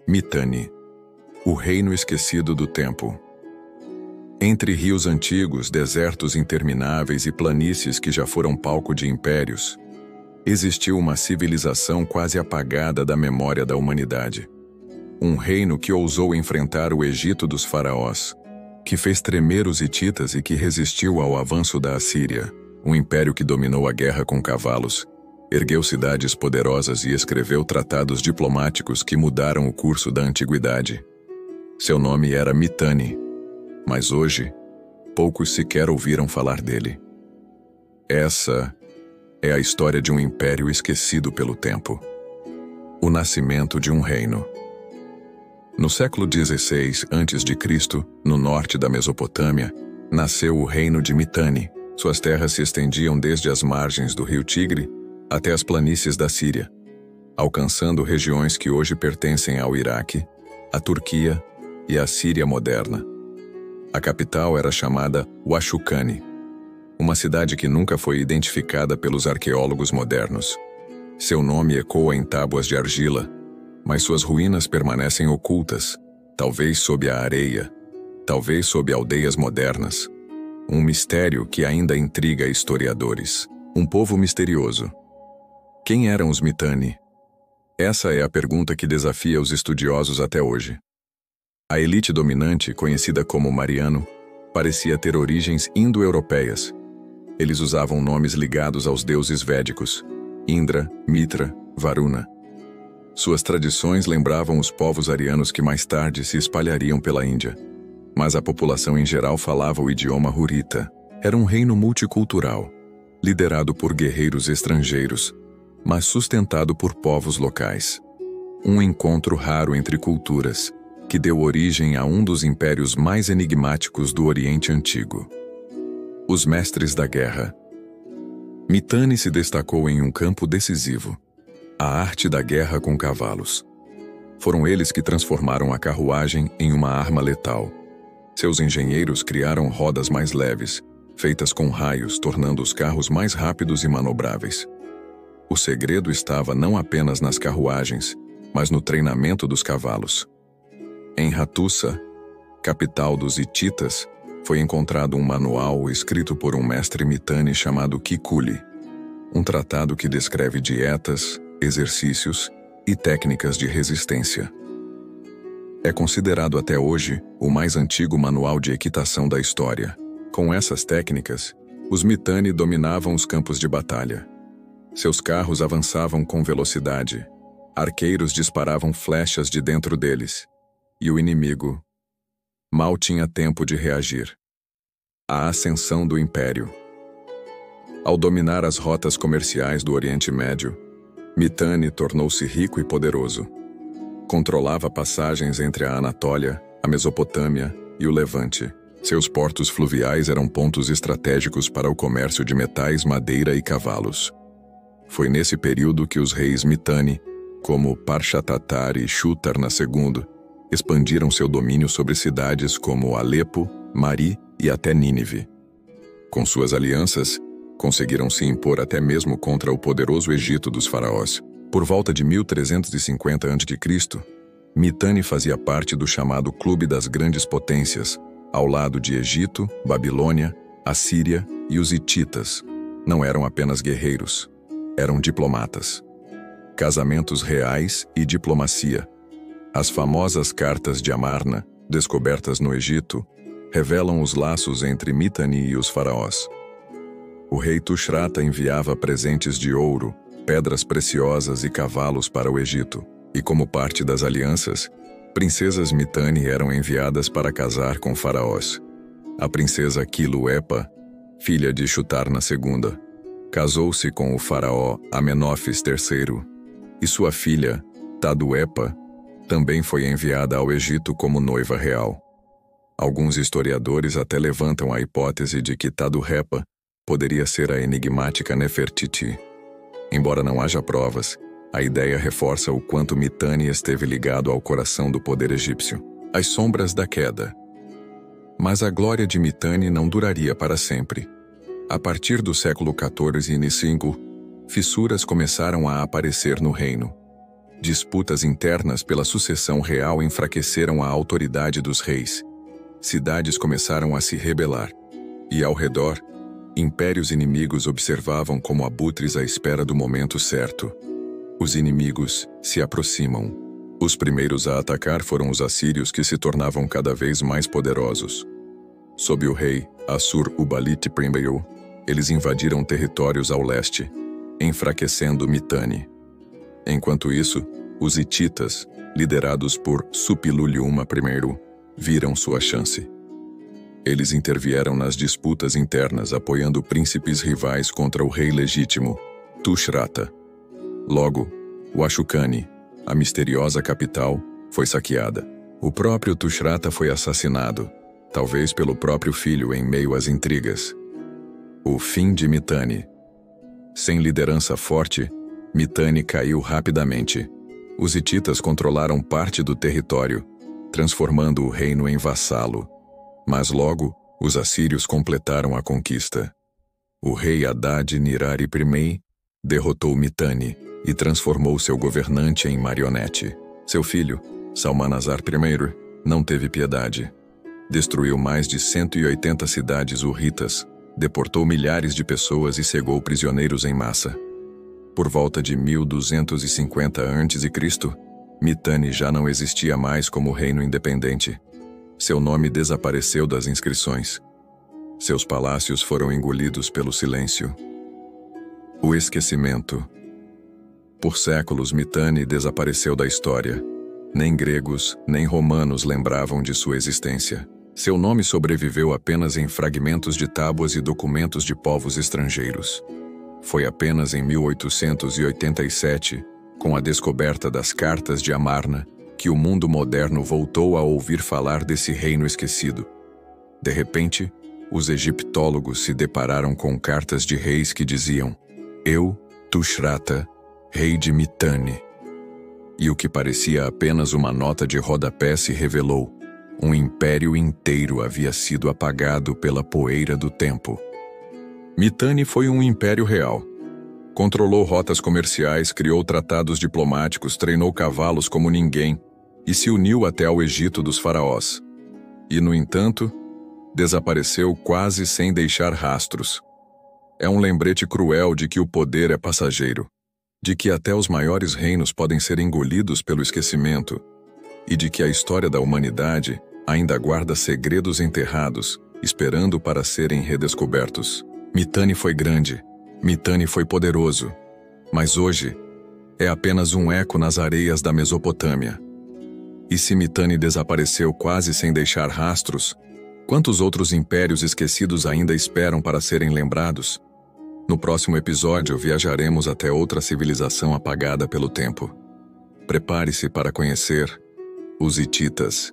Mitanni, o reino esquecido do tempo. Entre rios antigos, desertos intermináveis e planícies que já foram palco de impérios, existiu uma civilização quase apagada da memória da humanidade. Um reino que ousou enfrentar o Egito dos faraós, que fez tremer os hititas e que resistiu ao avanço da Assíria, um império que dominou a guerra com cavalos, ergueu cidades poderosas e escreveu tratados diplomáticos que mudaram o curso da antiguidade. Seu nome era Mitanni, mas hoje, poucos sequer ouviram falar dele. Essa é a história de um império esquecido pelo tempo. O nascimento de um reino. No século XVI a.C., no norte da Mesopotâmia, nasceu o reino de Mitanni. Suas terras se estendiam desde as margens do rio Tigre até as planícies da Síria, alcançando regiões que hoje pertencem ao Iraque, à Turquia e à Síria moderna. A capital era chamada Huachucani, uma cidade que nunca foi identificada pelos arqueólogos modernos. Seu nome ecoa em tábuas de argila, mas suas ruínas permanecem ocultas, talvez sob a areia, talvez sob aldeias modernas. Um mistério que ainda intriga historiadores. Um povo misterioso. Quem eram os Mitanni? Essa é a pergunta que desafia os estudiosos até hoje. A elite dominante, conhecida como Mariano, parecia ter origens indo-europeias. Eles usavam nomes ligados aos deuses védicos: Indra, Mitra, Varuna. Suas tradições lembravam os povos arianos que mais tarde se espalhariam pela Índia. Mas a população em geral falava o idioma hurrita. Era um reino multicultural, liderado por guerreiros estrangeiros, mas sustentado por povos locais. Um encontro raro entre culturas, que deu origem a um dos impérios mais enigmáticos do Oriente Antigo. Os mestres da guerra. Mitanni se destacou em um campo decisivo: a arte da guerra com cavalos. Foram eles que transformaram a carruagem em uma arma letal. Seus engenheiros criaram rodas mais leves, feitas com raios, tornando os carros mais rápidos e manobráveis. O segredo estava não apenas nas carruagens, mas no treinamento dos cavalos. Em Hattusa, capital dos hititas, foi encontrado um manual escrito por um mestre Mitanni chamado Kikuli, um tratado que descreve dietas, exercícios e técnicas de resistência. É considerado até hoje o mais antigo manual de equitação da história. Com essas técnicas, os Mitanni dominavam os campos de batalha. Seus carros avançavam com velocidade, arqueiros disparavam flechas de dentro deles, e o inimigo mal tinha tempo de reagir. A ascensão do Império. Ao dominar as rotas comerciais do Oriente Médio, Mitanni tornou-se rico e poderoso. Controlava passagens entre a Anatólia, a Mesopotâmia e o Levante. Seus portos fluviais eram pontos estratégicos para o comércio de metais, madeira e cavalos. Foi nesse período que os reis Mitanni, como Parshatatar e Shutarna II, expandiram seu domínio sobre cidades como Alepo, Mari e até Nínive. Com suas alianças, conseguiram se impor até mesmo contra o poderoso Egito dos faraós. Por volta de 1350 a.C., Mitanni fazia parte do chamado Clube das Grandes Potências, ao lado de Egito, Babilônia, Assíria e os hititas. Não eram apenas guerreiros, eram diplomatas. Casamentos reais e diplomacia. As famosas cartas de Amarna, descobertas no Egito, revelam os laços entre Mitanni e os faraós. O rei Tushratta enviava presentes de ouro, pedras preciosas e cavalos para o Egito, e como parte das alianças, princesas Mitanni eram enviadas para casar com faraós. A princesa Quilu-Epa, filha de Shutarna II, casou-se com o faraó Amenófis III, e sua filha, Tadu-Epa, também foi enviada ao Egito como noiva real. Alguns historiadores até levantam a hipótese de que Tadu-Epa poderia ser a enigmática Nefertiti. Embora não haja provas, a ideia reforça o quanto Mitanni esteve ligado ao coração do poder egípcio. As sombras da queda. Mas a glória de Mitanni não duraria para sempre. A partir do século XIV e V, fissuras começaram a aparecer no reino. Disputas internas pela sucessão real enfraqueceram a autoridade dos reis. Cidades começaram a se rebelar. E ao redor, impérios inimigos observavam como abutres à espera do momento certo. Os inimigos se aproximam. Os primeiros a atacar foram os assírios, que se tornavam cada vez mais poderosos. Sob o rei Assur-uballit I, eles invadiram territórios ao leste, enfraquecendo Mitanni. Enquanto isso, os hititas, liderados por Suppiluliuma I, viram sua chance. Eles intervieram nas disputas internas, apoiando príncipes rivais contra o rei legítimo, Tushratta. Logo, Huachucane, a misteriosa capital, foi saqueada. O próprio Tushratta foi assassinado, talvez pelo próprio filho em meio às intrigas. O fim de Mitanni. Sem liderança forte, Mitanni caiu rapidamente. Os hititas controlaram parte do território, transformando o reino em vassalo. Mas logo, os assírios completaram a conquista. O rei Haddad-Nirari I derrotou Mitanni e transformou seu governante em marionete. Seu filho, Salmanasar I, não teve piedade. Destruiu mais de 180 cidades hurritas, deportou milhares de pessoas e cegou prisioneiros em massa. Por volta de 1250 a.C., Mitanni já não existia mais como reino independente. Seu nome desapareceu das inscrições. Seus palácios foram engolidos pelo silêncio. O esquecimento. Por séculos, Mitanni desapareceu da história. Nem gregos, nem romanos lembravam de sua existência. Seu nome sobreviveu apenas em fragmentos de tábuas e documentos de povos estrangeiros. Foi apenas em 1887, com a descoberta das Cartas de Amarna, que o mundo moderno voltou a ouvir falar desse reino esquecido. De repente, os egiptólogos se depararam com cartas de reis que diziam: "Eu, Tushratta, rei de Mitanni." E o que parecia apenas uma nota de rodapé se revelou. Um império inteiro havia sido apagado pela poeira do tempo. Mitanni foi um império real. Controlou rotas comerciais, criou tratados diplomáticos, treinou cavalos como ninguém e se uniu até ao Egito dos faraós. E, no entanto, desapareceu quase sem deixar rastros. É um lembrete cruel de que o poder é passageiro, de que até os maiores reinos podem ser engolidos pelo esquecimento e de que a história da humanidade ainda guarda segredos enterrados, esperando para serem redescobertos. Mitanni foi grande, Mitanni foi poderoso, mas hoje é apenas um eco nas areias da Mesopotâmia. E se Mitanni desapareceu quase sem deixar rastros, quantos outros impérios esquecidos ainda esperam para serem lembrados? No próximo episódio, viajaremos até outra civilização apagada pelo tempo. Prepare-se para conhecer os hititas.